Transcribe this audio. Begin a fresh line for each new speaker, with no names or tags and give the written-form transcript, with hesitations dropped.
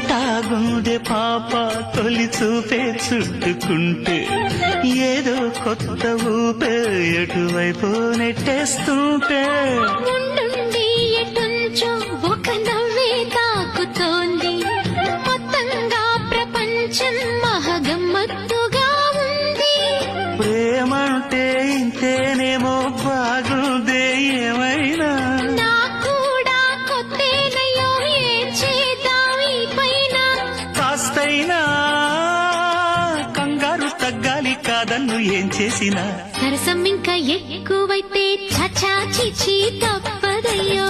ఎట్టాగుందే పాప తొలి చూపే చుట్టుకుంటే ఏదో కొత్త ఊపే ఎటువైపు నెట్టేస్తుంటే
ఉండుండి ఎటుంచో ఒక నవ్వే తాకుతోంది మొత్తంగా ప్రపంచం మహగమ్మత్తుగా ఉంది
ప్రేమంటే ఇంతేనేమో బాగుందే ఏమైనా
నాకు కూడా కొత్తేనయ్యో ఏం చేద్దాం ఈ పైన
కాస్తైనా కంగారు తగ్గాలి కాదన్ను ఏం చేసినా
సరసం ఇంకా ఎక్కువైతే చచా చిచి తప్పదయ్యో